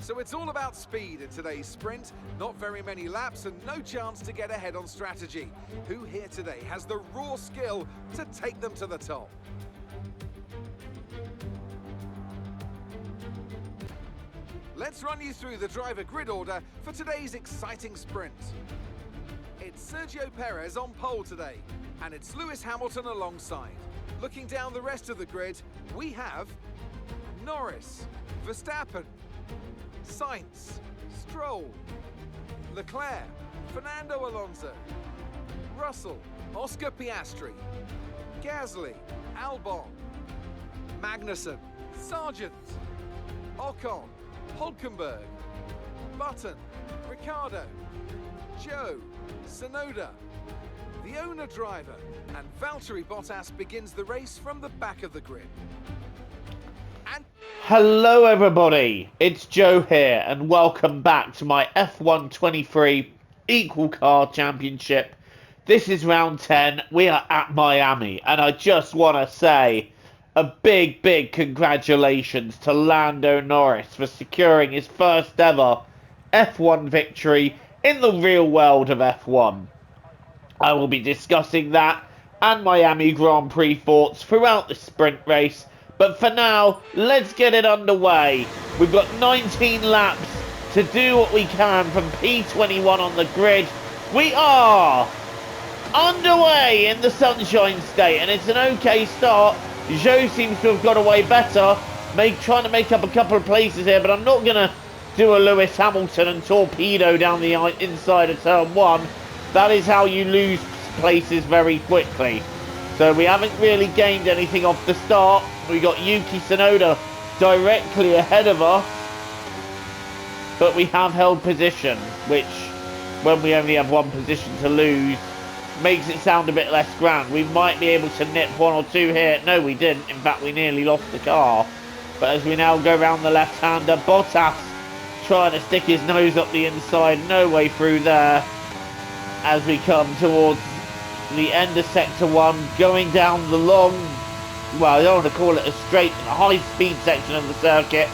So it's all about speed in today's sprint. Not very many laps and no chance to get ahead on strategy. Who here today has the raw skill to take them to the top? Let's run you through the driver grid order for today's exciting sprint. It's Sergio Perez on pole today, and it's Lewis Hamilton alongside. Looking down the rest of the grid, we have Norris, Verstappen, Sainz, Stroll, Leclerc, Fernando Alonso, Russell, Oscar Piastri, Gasly, Albon, Magnussen, Sargent, Ocon, Hulkenberg, Button, Ricciardo, Joe, Tsunoda, the owner driver, and Valtteri Bottas begins the race from the back of the grid. Hello everybody, it's Joe here and welcome back to my F1 23 Equal Car Championship. This is round 10, we are at Miami, and I just want to say a big congratulations to Lando Norris for securing his first ever F1 victory in the real world of F1. I will be discussing that and Miami Grand Prix thoughts throughout the sprint race. But for now, let's get it underway. We've got 19 laps to do what we can from P21 on the grid. We are underway in the Sunshine State, and it's an okay start. Zhou seems to have got away better, trying to make up a couple of places here, but I'm not going to do a Lewis Hamilton and torpedo down the inside of turn 1. That is how you lose places very quickly. So we haven't really gained anything off the start. We got Yuki Tsunoda directly ahead of us, but we have held position, which, when we only have one position to lose, makes it sound a bit less grand. We might be able to nip one or two here. No, we didn't. In fact, we nearly lost the car. But as we now go around the left-hander, Bottas trying to stick his nose up the inside. No way through there as we come towards the end of Sector 1, going down the long, well, I don't want to call it a straight and a high-speed section of the circuit.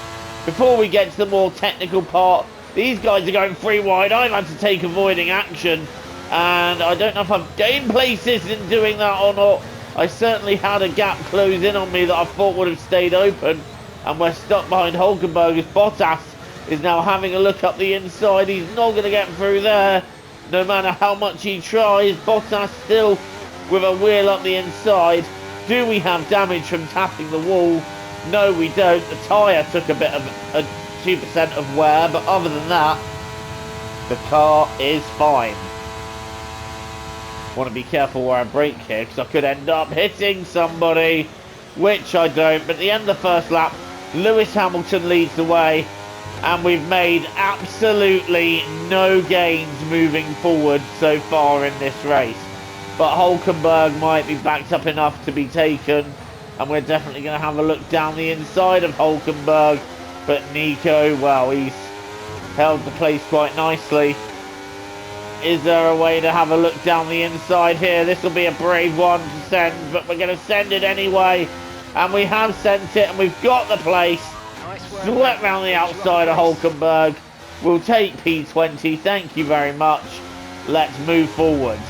Before we get to the more technical part, these guys are going free wide. I've had to take avoiding action, and I don't know if I've gained places in doing that or not. I certainly had a gap close in on me that I thought would have stayed open, and we're stuck behind Hulkenberg as Bottas is now having a look up the inside. He's not going to get through there. No matter how much he tries, Bottas still with a wheel up the inside. Do we have damage from tapping the wall? No, we don't. The tyre took a bit of a 2% of wear, but other than that, the car is fine. Want to be careful where I brake here, because I could end up hitting somebody, which I don't. But at the end of the first lap, Lewis Hamilton leads the way, and we've made absolutely no gains moving forward so far in this race. But Hulkenberg might be backed up enough to be taken, and we're definitely going to have a look down the inside of Hulkenberg. But Nico, well, he's held the place quite nicely. Is there a way to have a look down the inside here? This will be a brave one to send, but we're going to send it anyway. And we have sent it, and we've got the place. Swept round the outside of Hulkenberg. We'll take P20. Thank you very much. Let's move forwards.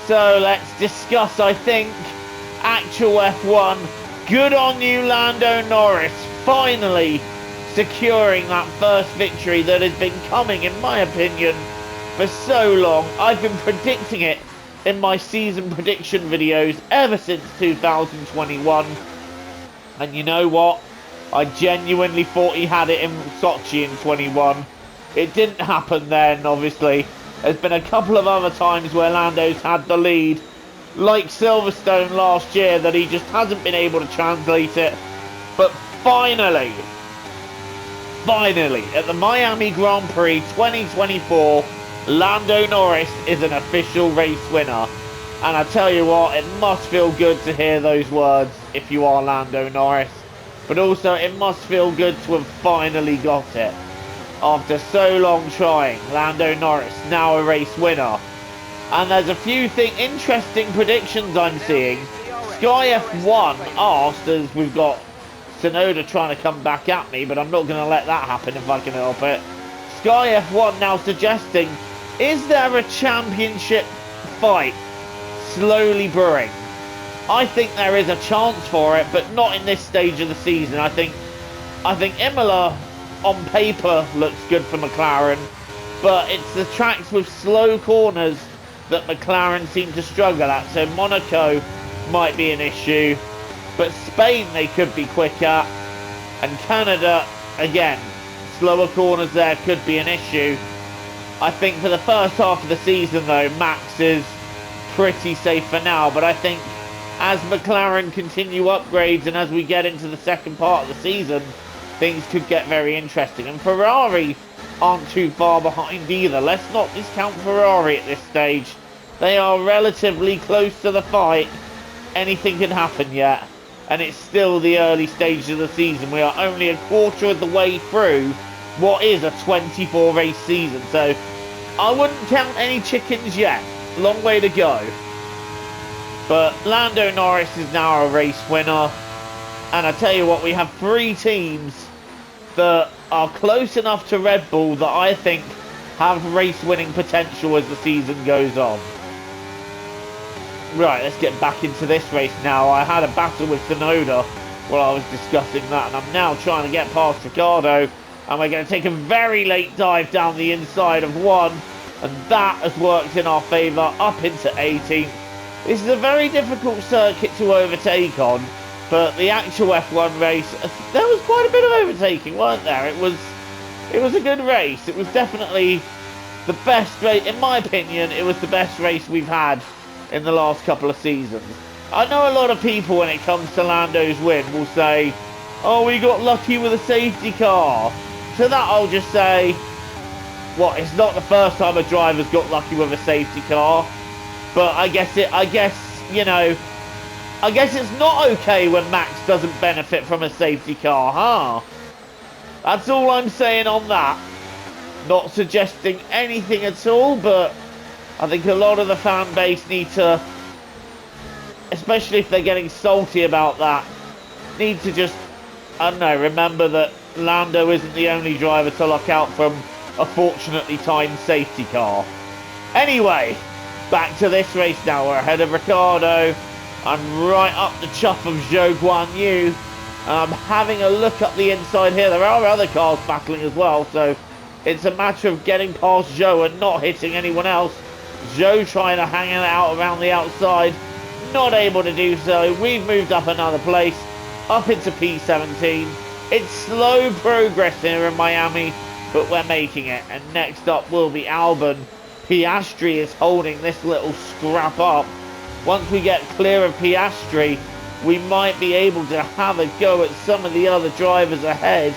So let's discuss, I think, actual F1. Good on you, Lando Norris. Finally securing that first victory that has been coming, in my opinion, for so long. I've been predicting it in my season prediction videos ever since 2021. And you know what? I genuinely thought he had it in Sochi in 21. It didn't happen then, obviously. There's been a couple of other times where Lando's had the lead, like Silverstone last year, that he just hasn't been able to translate it. But finally, at the Miami Grand Prix 2024, Lando Norris is an official race winner. And I tell you what, it must feel good to hear those words if you are Lando Norris. But also, it must feel good to have finally got it. After so long trying, Lando Norris now a race winner. And there's a few interesting predictions I'm seeing. Sky F1 asked, as we've got Tsunoda trying to come back at me, but I'm not going to let that happen if I can help it. Sky F1 now suggesting, is there a championship fight slowly brewing? I think there is a chance for it, but not in this stage of the season. I think Imola on paper looks good for McLaren, but it's the tracks with slow corners that McLaren seem to struggle at. So Monaco might be an issue, but Spain they could be quicker, and Canada again, slower corners there could be an issue. I think for the first half of the season though, Max is pretty safe for now, but I think as McLaren continue upgrades and as we get into the second part of the season, things could get very interesting. And Ferrari aren't too far behind either. Let's not discount Ferrari at this stage. They are relatively close to the fight. Anything can happen yet. And it's still the early stages of the season. We are only a quarter of the way through what is a 24 race season. So I wouldn't count any chickens yet. Long way to go. But Lando Norris is now a race winner. And I tell you what, we have 3 teams that are close enough to Red Bull that I think have race winning potential as the season goes on. Right, let's get back into this race now. I had a battle with Tsunoda while I was discussing that, and I'm now trying to get past Ricciardo, and we're going to take a very late dive down the inside of 1, and that has worked in our favour up into 18th. This is a very difficult circuit to overtake on, but the actual F1 race, there was quite a bit of overtaking, weren't there? It was a good race. It was definitely the best race, in my opinion. It was the best race we've had in the last couple of seasons. I know a lot of people, when it comes to Lando's win, will say, oh, we got lucky with a safety car. To that I'll just say, what, it's not the first time a driver's got lucky with a safety car, but I guess it's not okay when Max doesn't benefit from a safety car, huh? That's all I'm saying on that. Not suggesting anything at all, but I think a lot of the fan base need to, especially if they're getting salty about that, need to just, I don't know, remember that Lando isn't the only driver to look out from a fortunately timed safety car. Anyway, back to this race now. We're ahead of Ricciardo. I'm right up the chuff of Zhou Guanyu. I'm having a look up the inside here. There are other cars battling as well, so it's a matter of getting past Zhou and not hitting anyone else. Zhou trying to hang it out around the outside, not able to do so. We've moved up another place, up into P17. It's slow progress here in Miami, but we're making it. And next up will be Albon. Piastri is holding this little scrap up. Once we get clear of Piastri, we might be able to have a go at some of the other drivers ahead,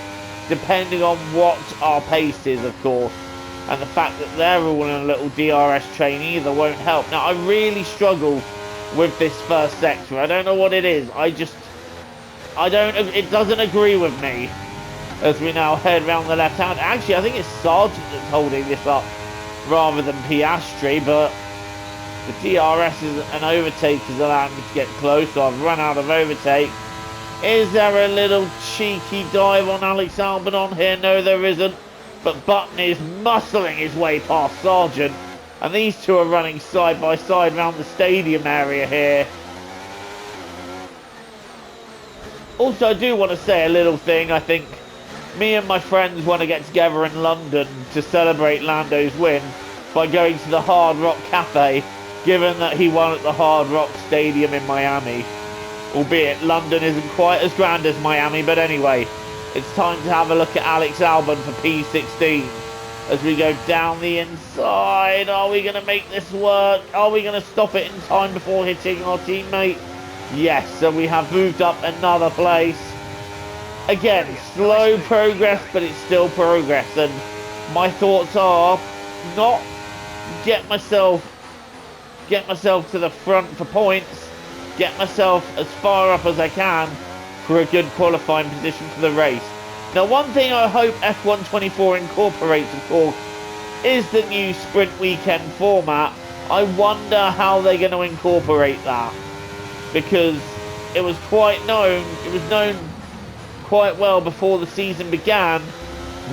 depending on what our pace is, of course. And the fact that they're all in a little DRS train either won't help. Now, I really struggle with this first sector. I don't know what it is. It doesn't agree with me as we now head round the left hand. Actually, I think it's Sargent that's holding this up rather than Piastri, but the DRS and overtakers allowed me to get close, so I've run out of overtake. Is there a little cheeky dive on Alex Albon on here? No, there isn't. But Button is muscling his way past Sargent, and these two are running side by side around the stadium area here. Also, I do want to say a little thing. I think me and my friends want to get together in London to celebrate Lando's win by going to the Hard Rock Cafe, given that he won at the Hard Rock Stadium in Miami. Albeit London isn't quite as grand as Miami, but anyway, it's time to have a look at Alex Albon for P16 as we go down the inside. Are we going to make this work? Are we going to stop it in time before hitting our teammate? Yes, so we have moved up another place. Again, slow progress, but it's still progress. And my thoughts are not get myself to the front for points, get myself as far up as I can for a good qualifying position for the race. Now, one thing I hope F1 24 incorporates, of course, is the new sprint weekend format. I wonder how they're going to incorporate that, because it was known quite well before the season began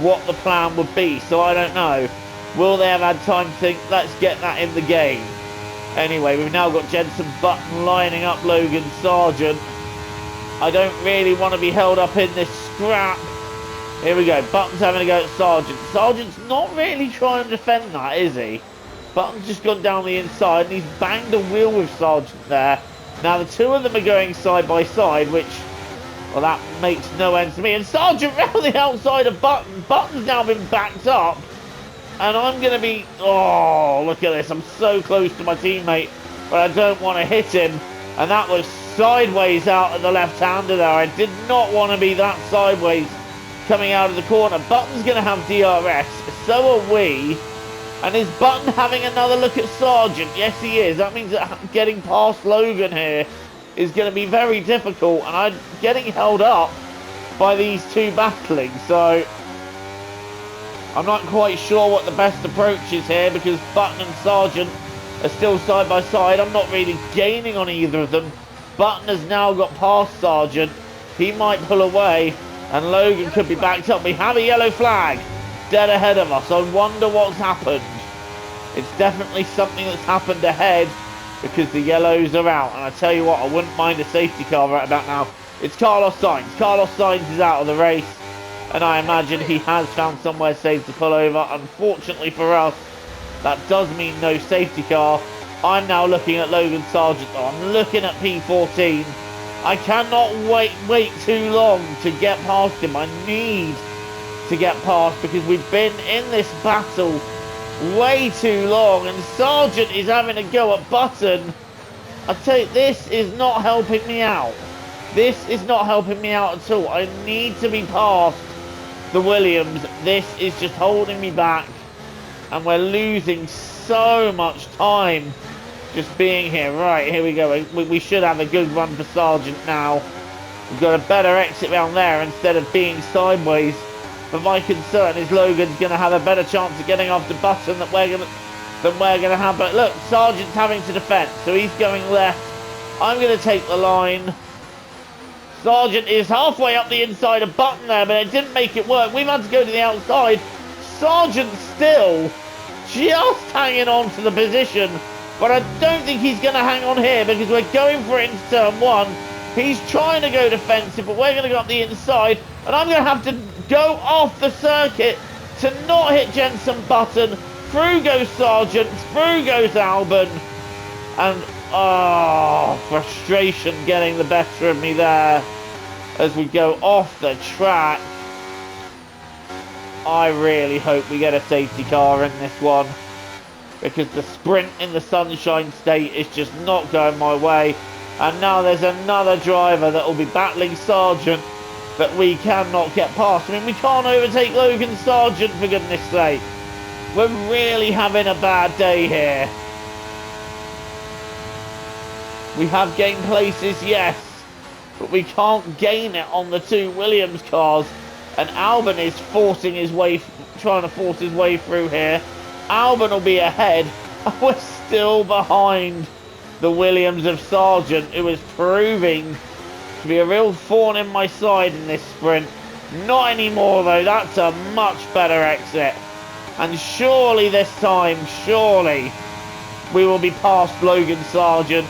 what the plan would be, so I don't know. Will they have had time to think, let's get that in the game? Anyway, we've now got Jenson Button lining up Logan Sargent. I don't really want to be held up in this scrap. Here we go. Button's having a go at Sargent. Sargent's not really trying to defend that, is he? Button's just gone down the inside and he's banged a wheel with Sargent there. Now the two of them are going side by side, which, well, that makes no sense to me. And Sargent round the outside of Button. Button's now been backed up. And I'm going to be... Oh, look at this. I'm so close to my teammate, but I don't want to hit him. And that was sideways out of the left-hander there. I did not want to be that sideways coming out of the corner. Button's going to have DRS. So are we. And is Button having another look at Sargent? Yes, he is. That means that getting past Logan here is going to be very difficult. And I'm getting held up by these two battling. So I'm not quite sure what the best approach is here, because Button and Sargent are still side by side. I'm not really gaining on either of them. Button has now got past Sargent. He might pull away, and Logan could be backed up. We have a yellow flag dead ahead of us. I wonder what's happened. It's definitely something that's happened ahead, because the yellows are out. And I tell you what, I wouldn't mind a safety car right about now. It's Carlos Sainz. Carlos Sainz is out of the race, and I imagine he has found somewhere safe to pull over. Unfortunately for us, that does mean no safety car. I'm now looking at Logan Sargent though. I'm looking at P14. I cannot wait too long to get past him. I need to get past, because we've been in this battle way too long, and Sargent is having a go at Button. I tell you, this is not helping me out. This is not helping me out at all. I need to be past the Williams. This is just holding me back, and we're losing so much time just being here. Right, here we go. We should have a good run for Sargent now. We've got a better exit round there instead of being sideways. But my concern is Logan's going to have a better chance of getting off the Button than we're going to have. But look, Sargent's having to defend, so he's going left. I'm going to take the line. Sargent is halfway up the inside of Button there, but it didn't make it work. We've had to go to the outside. Sargent still just hanging on to the position, but I don't think he's going to hang on here, because we're going for it into turn one. He's trying to go defensive, but we're going to go up the inside, and I'm going to have to go off the circuit to not hit Jenson Button. Through goes Sargent, through goes Albon, and frustration getting the better of me there as we go off the track. I really hope we get a safety car in this one, because the sprint in the Sunshine State is just not going my way. And now there's another driver that will be battling Sargent that we cannot get past. I mean, we can't overtake Logan Sargent, for goodness sake. We're really having a bad day here. We have gained places, yes, but we can't gain it on the two Williams cars. And Albon is trying to force his way through here. Albon will be ahead, and we're still behind the Williams of Sargent, who is proving to be a real thorn in my side in this sprint. Not anymore though. That's a much better exit, and surely this time, surely we will be past Logan Sargent.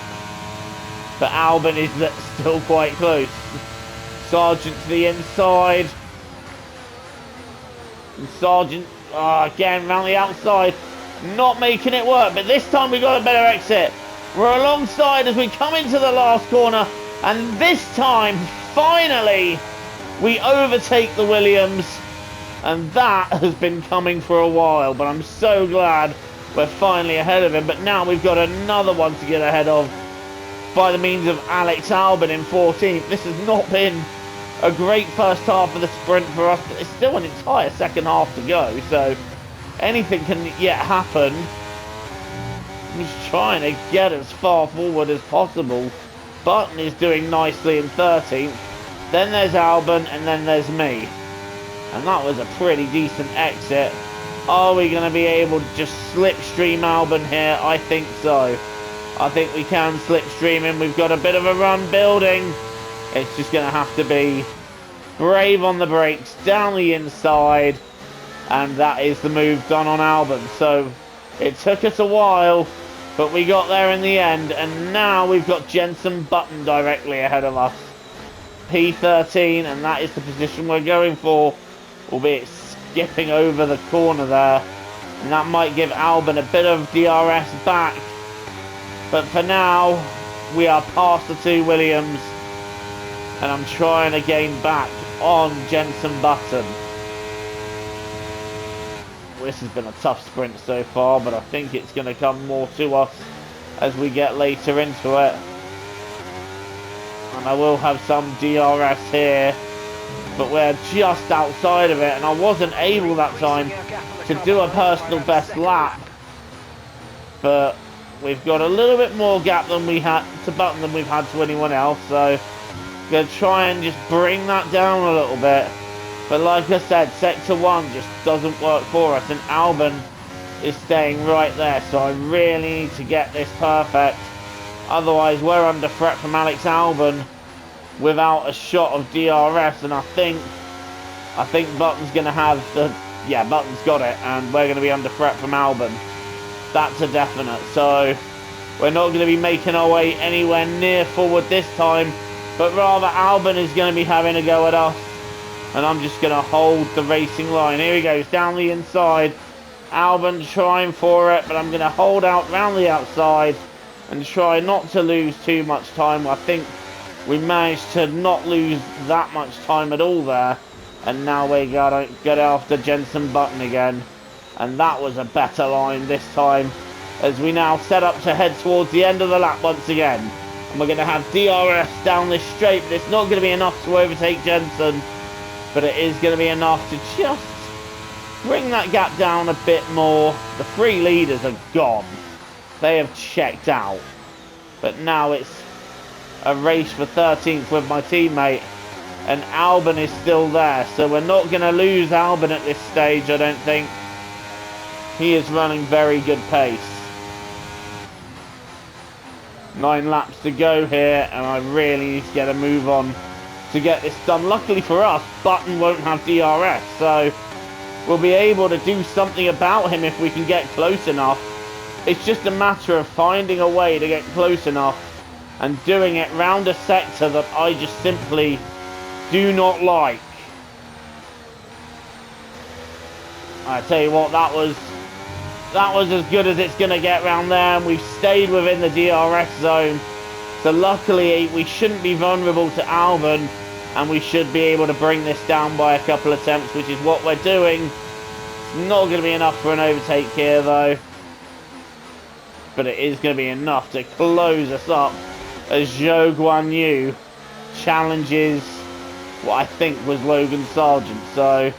But Albon is still quite close. Sargent to the inside. And Sargent again round the outside, not making it work, but this time we got a better exit. We're alongside as we come into the last corner, and this time finally we overtake the Williams, and that has been coming for a while, but I'm so glad we're finally ahead of him. But now we've got another one to get ahead of by the means of Alex Albon in 14th. This has not been a great first half of the sprint for us, but it's still an entire second half to go, so anything can yet happen. He's trying to get as far forward as possible. Button is doing nicely in 13th. Then there's Albon, and then there's me. And that was a pretty decent exit. Are we going to be able to just slipstream Albon here? I think so. I think we can slipstream him. We've got a bit of a run building. It's just going to have to be Brave on the brakes, down the inside, and that is the move done on Albon. So it took us a while, but we got there in the end, and now we've got Jenson Button directly ahead of us. P13, and that is the position we're going for, albeit skipping over the corner there, and that might give Albon a bit of DRS back. But for now, we are past the two Williams, and I'm trying to gain back on Jenson Button. This has been a tough sprint so far, but I think it's going to come more to us as we get later into it. And I will have some DRS here, but we're just outside of it, and I wasn't able that time to do a personal best lap. But we've got a little bit more gap than we had to Button than we've had to anyone else, so I'm going to try and just bring that down a little bit. But like I said, Sector 1 just doesn't work for us, and Albon is staying right there, so I really need to get this perfect. Otherwise, we're under threat from Alex Albon without a shot of DRS, and I think Button's going to have the... Yeah, Button's got it, and we're going to be under threat from Albon. That's a definite, so we're not going to be making our way anywhere near forward this time, but rather Albon is going to be having a go at us. And I'm just going to hold the racing line. Here he goes, down the inside. Albon trying for it, but I'm going to hold out round the outside and try not to lose too much time. I think we managed to not lose that much time at all there. And now we got to get after Jenson Button again. And that was a better line this time, as we now set up to head towards the end of the lap once again. And we're going to have DRS down this straight, but it's not going to be enough to overtake Jenson. But it is going to be enough to just bring that gap down a bit more. The three leaders are gone. They have checked out. But now it's a race for 13th with my teammate. And Albon is still there. So we're not going to lose Albon at this stage, I don't think. He is running very good pace. 9 laps to go here, and I really need to get a move on to get this done. Luckily for us, Button won't have DRS, so we'll be able to do something about him if we can get close enough. It's just a matter of finding a way to get close enough and doing it round a sector that I just simply do not like. I tell you what, that was as good as it's going to get round there, and we've stayed within the DRS zone. So luckily, we shouldn't be vulnerable to Albon, and we should be able to bring this down by a couple of attempts, which is what we're doing. It's not going to be enough for an overtake here, though. But it is going to be enough to close us up as Zhou Guanyu challenges what I think was Logan Sargent. So,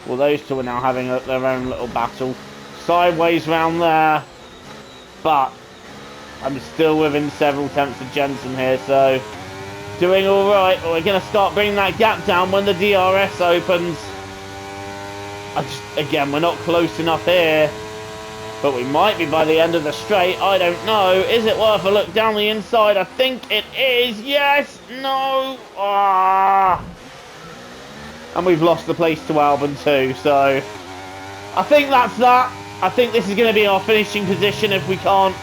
well, those two are now having their own little battle. Sideways round there, but I'm still within several attempts of Jenson here, so doing all right. But we're going to start bringing that gap down when the DRS opens. Again, we're not close enough here, but we might be by the end of the straight. I don't know. Is it worth a look down the inside? I think it is. Yes. No. Ah. And we've lost the place to Albon too, so I think that's that. I think this is going to be our finishing position if we can't.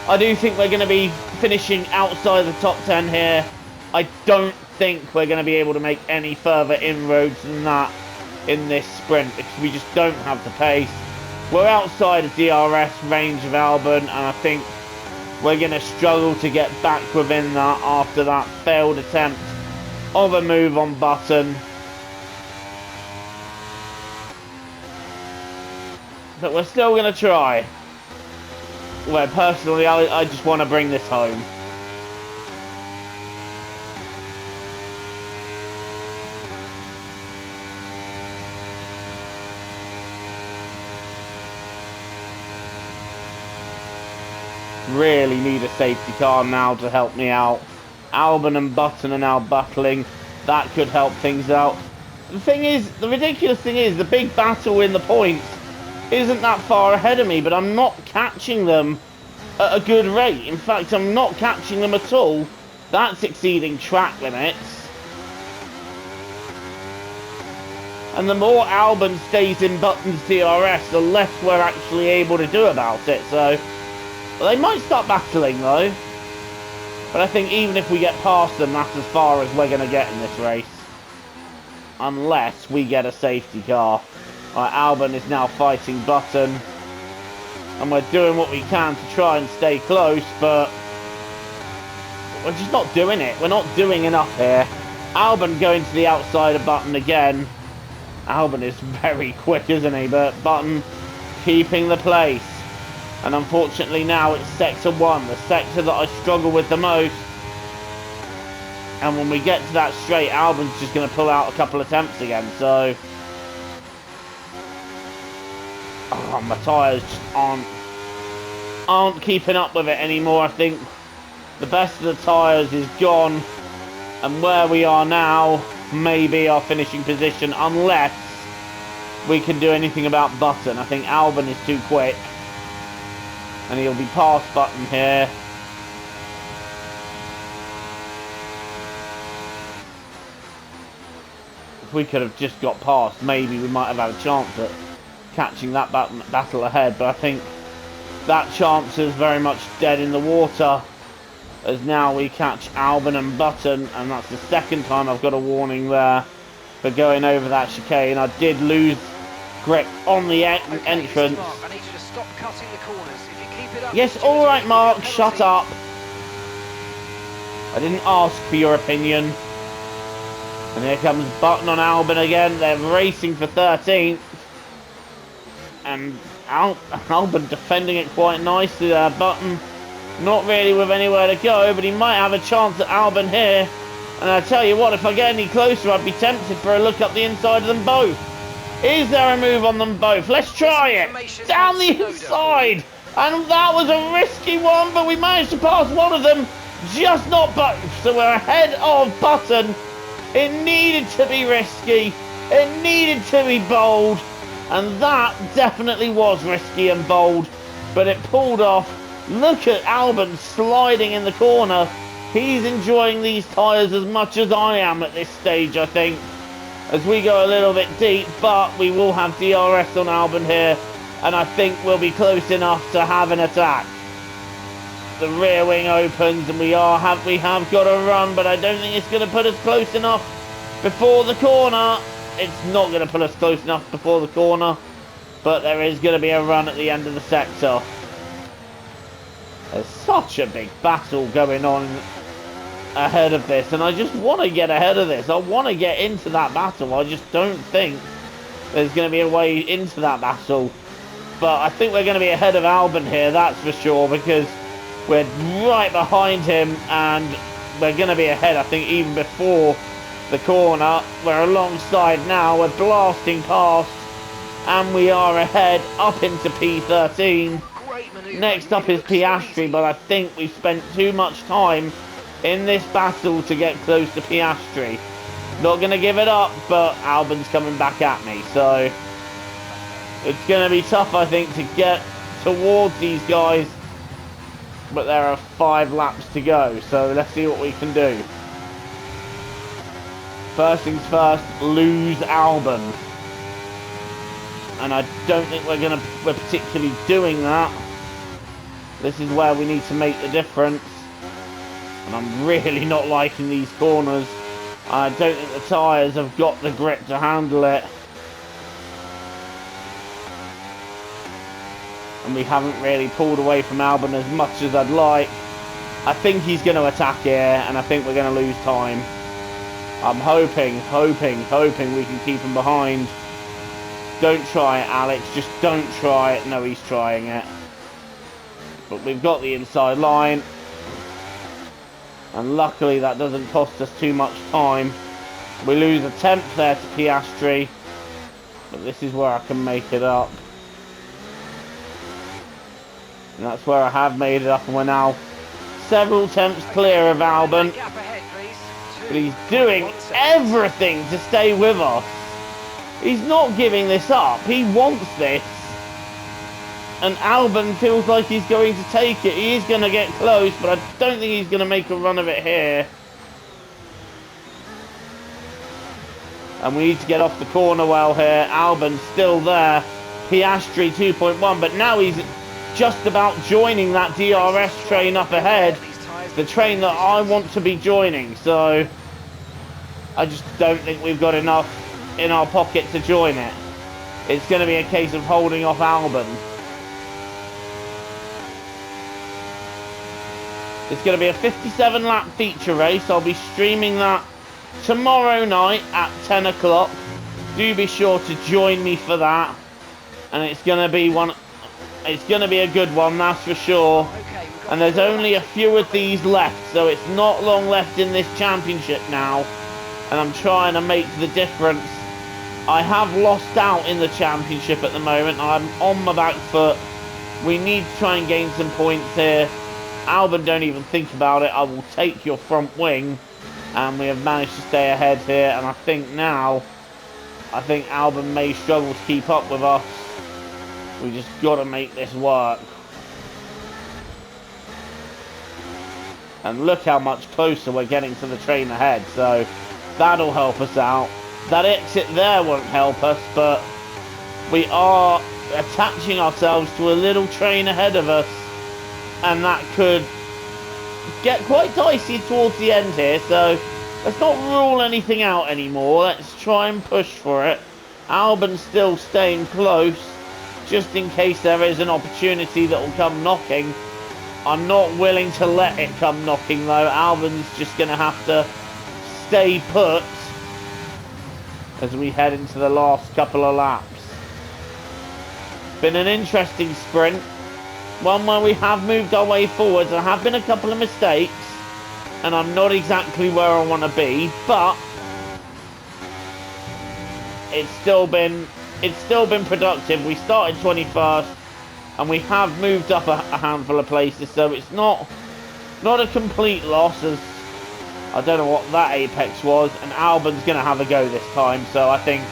I do think we're going to be finishing outside the top 10 here. I don't think we're going to be able to make any further inroads than that in this sprint, because we just don't have the pace. We're outside of DRS range of Albon, and I think we're going to struggle to get back within that after that failed attempt of a move on Button. But we're still going to try. Well, personally, I just want to bring this home. Really need a safety car now to help me out. Albon and Button are now battling. That could help things out. The thing is, the ridiculous thing is, the big battle in the points isn't that far ahead of me, but I'm not catching them at a good rate. In fact, I'm not catching them at all. That's exceeding track limits. And the more Albon stays in Button's DRS, the less we're actually able to do about it. So, well, they might start battling though. But I think even if we get past them, that's as far as we're going to get in this race. Unless we get a safety car. Right, Albon is now fighting Button. And we're doing what we can to try and stay close, but we're just not doing it. We're not doing enough here. Albon going to the outside of Button again. Albon is very quick, isn't he? But Button keeping the place. And unfortunately now it's sector 1, the sector that I struggle with the most. And when we get to that straight, Albon's just going to pull out a couple of attempts again. So, oh, my tyres just aren't keeping up with it anymore. I think the best of the tyres is gone. And where we are now may be our finishing position, unless we can do anything about Button. I think Albon is too quick. And he'll be past Button here. If we could have just got past, maybe we might have had a chance at catching that battle ahead. But I think that chance is very much dead in the water, as now we catch Albon and Button, and that's the second time I've got a warning there for going over that chicane. I did lose grip on the entrance. Mark, I need you to stop cutting the corners. If you keep it up, Yes, all right, Mark, shut up. I didn't ask for your opinion. And here comes Button on Albon again. They're racing for 13th. And Albon defending it quite nicely there. Button not really with anywhere to go, but he might have a chance at Albon here. And I tell you what, if I get any closer, I'd be tempted for a look up the inside of them both. Is there a move on them both? Let's try it. Down the inside. And that was a risky one, but we managed to pass one of them, just not both. So we're ahead of Button. It needed to be risky. It needed to be bold. And that definitely was risky and bold. But it pulled off. Look at Albon sliding in the corner. He's enjoying these tyres as much as I am at this stage, I think, as we go a little bit deep. But we will have DRS on Albon here. And I think we'll be close enough to have an attack. The rear wing opens and we have got a run, but I don't think it's going to put us close enough before the corner. It's not going to put us close enough before the corner, but there is going to be a run at the end of the sector. There's such a big battle going on ahead of this, and I just want to get ahead of this. I want to get into that battle. I just don't think there's going to be a way into that battle. But I think we're going to be ahead of Albon here, that's for sure, because we're right behind him and we're going to be ahead, I think, even before the corner. We're alongside now, we're blasting past, and we are ahead up into P13. Next up is Piastri, but I think we've spent too much time in this battle to get close to Piastri. Not going to give it up, but Albon's coming back at me, so it's going to be tough, I think, to get towards these guys. But there are 5 laps to go, so let's see what we can do. First things first, lose Albon. And I don't think we're particularly doing that. This is where we need to make the difference. And I'm really not liking these corners. I don't think the tyres have got the grip to handle it. And we haven't really pulled away from Albon as much as I'd like. I think he's going to attack here, and I think we're going to lose time. I'm hoping we can keep him behind. Don't try it, Alex. Just don't try it. No, he's trying it. But we've got the inside line. And luckily that doesn't cost us too much time. We lose a tenth there to Piastri. But this is where I can make it up. And that's where I have made it up, and we're now several tenths clear of Albon. But he's doing everything to stay with us. He's not giving this up. He wants this. And Albon feels like he's going to take it. He is going to get close, but I don't think he's going to make a run of it here. And we need to get off the corner well here. Albon's still there. Piastri 2.1, but now he's just about joining that DRS train up ahead. The train that I want to be joining. So I just don't think we've got enough in our pocket to join it. It's going to be a case of holding off Albon. It's going to be a 57 lap feature race. I'll be streaming that tomorrow night at 10 o'clock. Do be sure to join me for that. And it's going to be a good one, that's for sure. And there's only a few of these left, so it's not long left in this championship now. And I'm trying to make the difference. I have lost out in the championship at the moment. I'm on my back foot. We need to try and gain some points here. Albon, don't even think about it. I will take your front wing. And we have managed to stay ahead here. And I think Albon may struggle to keep up with us. We just got to make this work. And look how much closer we're getting to the train ahead. So that'll help us out. That exit there won't help us, but we are attaching ourselves to a little train ahead of us, and that could get quite dicey towards the end here. So let's not rule anything out anymore. Let's try and push for it. Albon's still staying close, just in case there is an opportunity that will come knocking. I'm not willing to let it come knocking though. Albon's just going to have to stay put as we head into the last couple of laps. Been an interesting sprint. One where we have moved our way forwards. There have been a couple of mistakes. And I'm not exactly where I want to be. But it's still been productive. We started 21st. And we have moved up a handful of places. So it's not a complete loss, as I don't know what that apex was, and Albon's going to have a go this time, so I think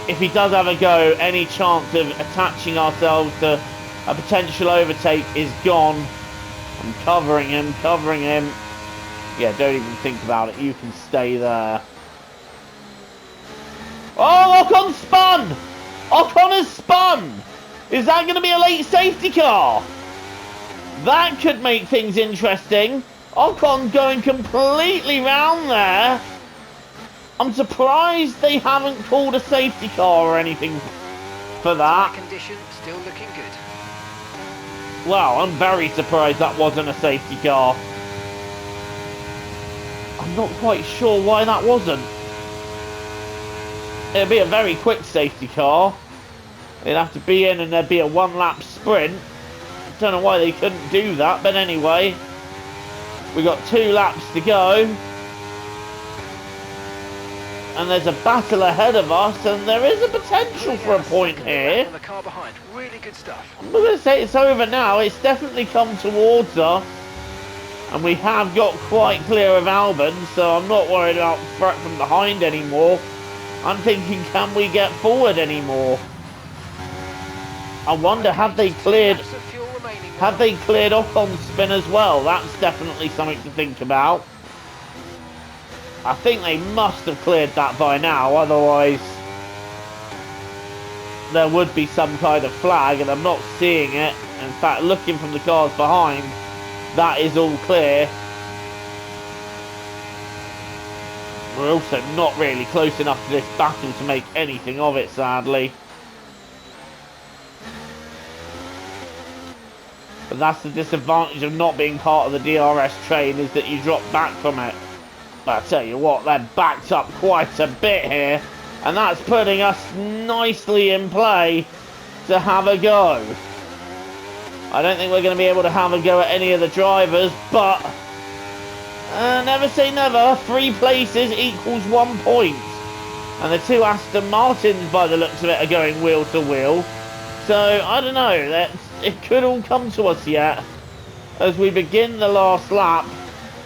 if he does have a go, any chance of attaching ourselves to a potential overtake is gone. I'm covering him. Yeah, don't even think about it. You can stay there. Oh, Ocon spun! Ocon has spun! Is that going to be a late safety car? That could make things interesting. Ocon going completely round there. I'm surprised they haven't called a safety car or anything for that. Condition still looking good. Well, I'm very surprised that wasn't a safety car. I'm not quite sure why that wasn't. It'd be a very quick safety car. It'd have to be in and there'd be a one-lap sprint. Don't know why they couldn't do that, but anyway. We got 2 laps to go. And there's a battle ahead of us, and there is a potential for a point here. The car behind. Really good stuff. I'm not going to say it's over now. It's definitely come towards us. And we have got quite clear of Albon, so I'm not worried about threat from behind anymore. I'm thinking, can we get forward anymore? I wonder, have they cleared Ocon's spin as well? That's definitely something to think about. I think they must have cleared that by now, otherwise there would be some kind of flag, and I'm not seeing it. In fact, looking from the cars behind, that is all clear. We're also not really close enough to this battle to make anything of it, sadly. But that's the disadvantage of not being part of the DRS train, is that you drop back from it. But I tell you what, they're backed up quite a bit here. And that's putting us nicely in play to have a go. I don't think we're going to be able to have a go at any of the drivers, but never say never. 3 places equals 1 point. And the 2 Aston Martins, by the looks of it, are going wheel to wheel. So, I don't know. It could all come to us yet as we begin the last lap.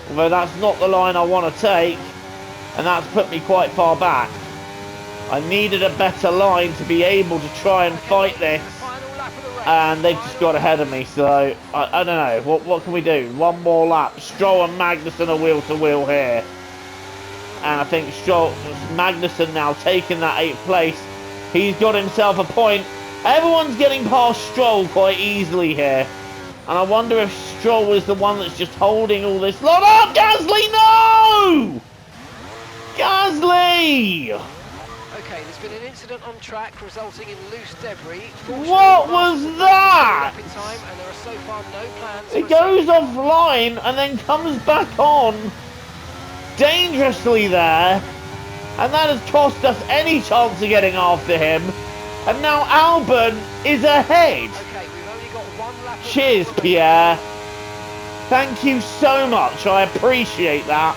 Although that's not the line I want to take. And that's put me quite far back. I needed a better line to be able to try and fight this. And they've just got ahead of me. So, I don't know. What can we do? 1 more lap. Stroll and Magnussen are wheel to wheel here. And I think Stroll, Magnussen now taking that 8th place. He's got himself a point. Everyone's getting past Stroll quite easily here. And I wonder if Stroll is the one that's just holding all this lot up. Gasly, no! Gasly! Okay, there's been an incident on track resulting in loose debris. What was that? In time, and there are so far no plans. It goes offline and then comes back on dangerously there. And that has cost us any chance of getting after him. And now Albon is ahead. Okay, we've only got one lap. Cheers, Pierre. Thank you so much. I appreciate that.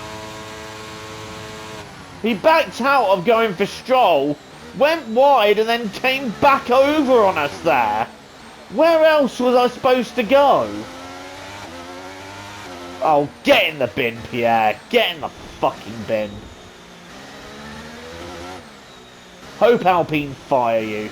He backed out of going for Stroll, went wide and then came back over on us there. Where else was I supposed to go? Oh, get in the bin, Pierre. Get in the fucking bin. Hope Alpine fire you.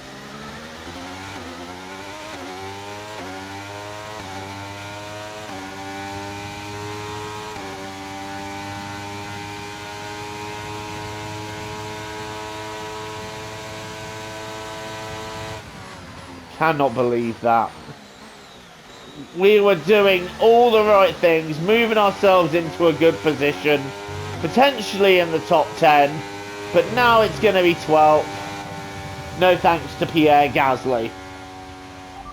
Cannot believe that. We were doing all the right things, moving ourselves into a good position, potentially in the top 10, but now it's going to be 12th. No thanks to Pierre Gasly.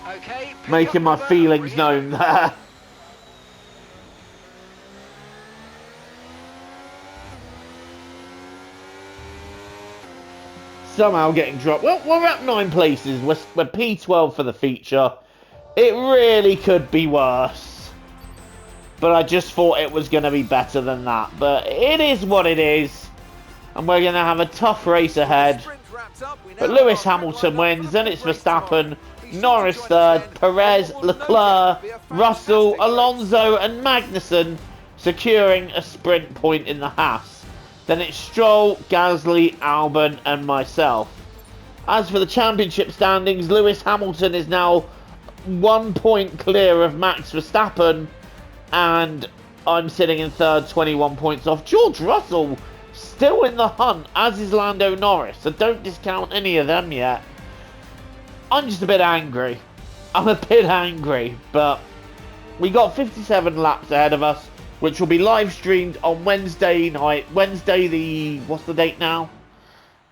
Okay, Making my feelings known there. Somehow getting dropped. Well, we're up 9 places. We're P12 for the feature. It really could be worse. But I just thought it was going to be better than that. But it is what it is. And we're going to have a tough race ahead. But Lewis Hamilton wins. Then it's Verstappen, Norris third, Perez, Leclerc, Russell, Alonso and Magnussen securing a sprint point in the Haas. Then it's Stroll, Gasly, Albon and myself. As for the championship standings, Lewis Hamilton is now 1 point clear of Max Verstappen. And I'm sitting in third, 21 points off. George Russell still in the hunt, as is Lando Norris. So don't discount any of them yet. I'm just a bit angry. I'm a bit angry. But we got 57 laps ahead of us, which will be live streamed on Wednesday night. Wednesday the... what's the date now?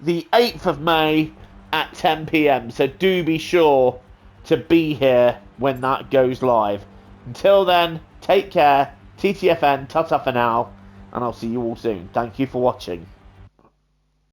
The 8th of May at 10 PM. So do be sure to be here when that goes live. Until then, take care. TTFN, ta-ta for now. And I'll see you all soon. Thank you for watching.